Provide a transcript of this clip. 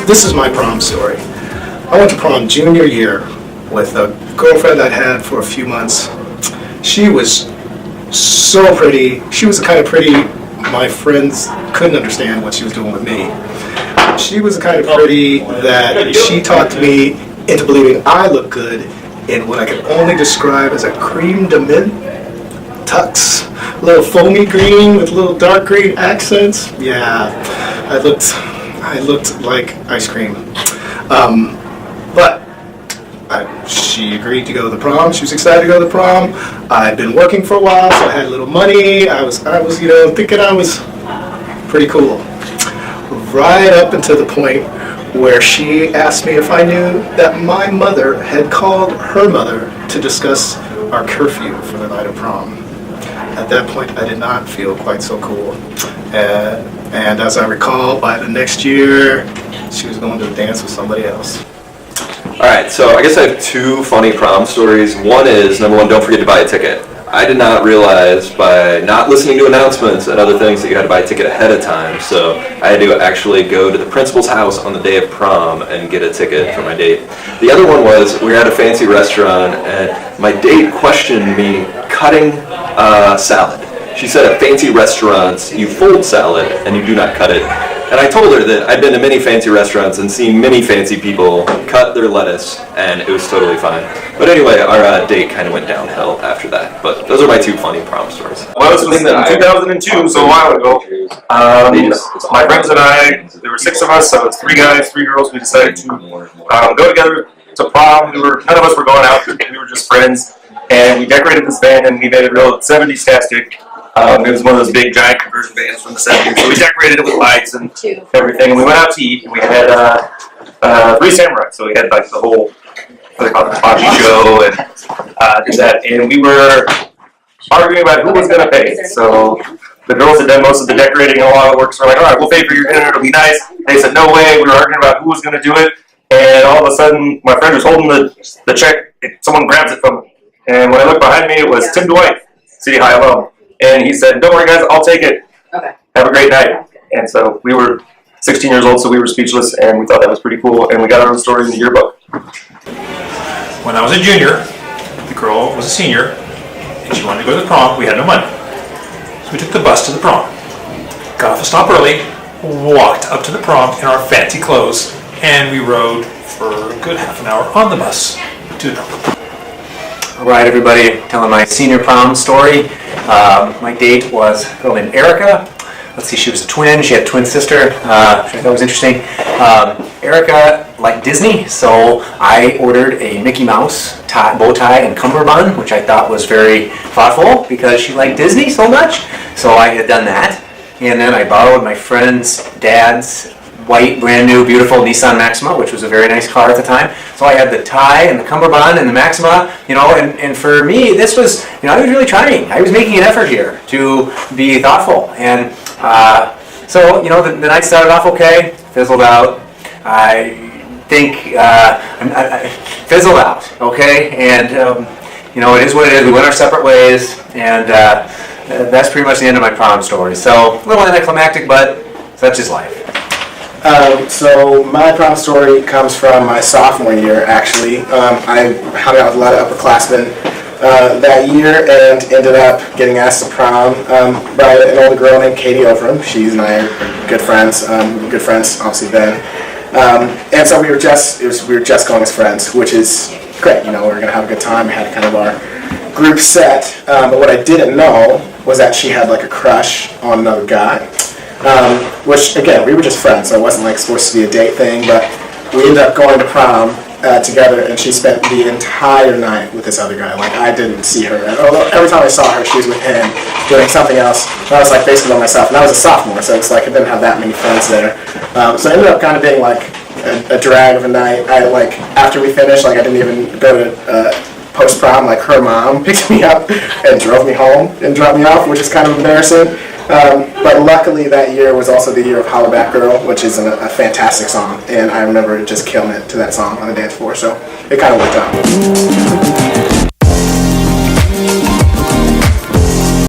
This is my prom story. I went to prom junior year with a girlfriend I'd had for a few months. She was so pretty. She was the kind of pretty my friends couldn't understand what she was doing with me. She was the kind of pretty that she talked me into believing I looked good in what I could only describe as a creme de mint tux. A little foamy green with little dark green accents. Yeah, I looked like ice cream. But she agreed to go to the prom. She was excited to go to the prom. I'd been working for a while, so I had a little money. I was thinking I was pretty cool. Right up until the point where she asked me if I knew that my mother had called her mother to discuss our curfew for the night of prom. At that point, I did not feel quite so cool. And as I recall, by the next year, she was going to dance with somebody else. Alright, so I guess I have two funny prom stories. One is, number one, don't forget to buy a ticket. I did not realize by not listening to announcements and other things that you had to buy a ticket ahead of time, so I had to actually go to the principal's house on the day of prom and get a ticket for my date. The other one was, we were at a fancy restaurant and my date questioned me cutting salad. She said at fancy restaurants, you fold salad and you do not cut it. And I told her that I'd been to many fancy restaurants and seen many fancy people cut their lettuce, and it was totally fine. But anyway, our date kind of went downhill after that. But those are my two funny prom stories. Well, this was in 2002, so a while ago. My friends and I, there were 6 of us, so it's 3 guys, 3 girls. We decided to go together to prom. None of us were going out. We were just friends. And we decorated this van, and we made it real 70s-tastic. It was one of those big, giant conversion vans from the 70s. So we decorated it with lights and everything. And we went out to eat, and we had 3 samurai. So we had like the whole, what they call it, hibachi show, and did that. And we were arguing about who was going to pay. So the girls had done most of the decorating and a lot of the work. So we're like, all right, we'll pay for your dinner. It'll be nice. They said, no way. We were arguing about who was going to do it. And all of a sudden, my friend was holding the check. Someone grabs it from him. And when I looked behind me, it was Tim Dwight, City High alum. And he said, don't worry, guys, I'll take it. Okay. Have a great night. And so we were 16 years old, so we were speechless, and we thought that was pretty cool. And we got our own story in the yearbook. When I was a junior, the girl was a senior, and she wanted to go to the prom. We had no money. So we took the bus to the prom. Got off a stop early, walked up to the prom in our fancy clothes, and we rode for a good half an hour on the bus to the prom. Alright everybody, telling my senior prom story. My date was a girl named Erica. Let's see, she was a twin. She had a twin sister, which I thought was interesting. Erica liked Disney, so I ordered a Mickey Mouse bow tie and cummerbund, which I thought was very thoughtful because she liked Disney so much. So I had done that. And then I borrowed my friend's dad's white, brand new, beautiful Nissan Maxima, which was a very nice car at the time. So I had the tie and the cummerbund and the Maxima, and for me, this was, I was really trying. I was making an effort here to be thoughtful. And so, the night started off okay, fizzled out. I think, I fizzled out, okay? And, it is what it is. We went our separate ways, and that's pretty much the end of my prom story. So, a little anticlimactic, but such is life. So my prom story comes from my sophomore year, actually. I hung out with a lot of upperclassmen that year and ended up getting asked to prom by an older girl named Katie Overham. She and I are good friends, obviously then. And so we were just going as friends, which is great. We were going to have a good time. We had kind of our group set. But what I didn't know was that she had like a crush on another guy. Which, again, we were just friends, so it wasn't like supposed to be a date thing, but we ended up going to prom together, and she spent the entire night with this other guy. Like, I didn't see her. Although every time I saw her, she was with him doing something else. And I was like basically by myself, and I was a sophomore, so it's like I didn't have that many friends there. So it ended up kind of being like a drag of a night. After we finished, I didn't even go to post-prom. Her mom picked me up and drove me home and dropped me off, which is kind of embarrassing. But luckily that year was also the year of Hollaback Girl, which is a fantastic song, and I remember just killing it to that song on the dance floor, so it kind of worked out.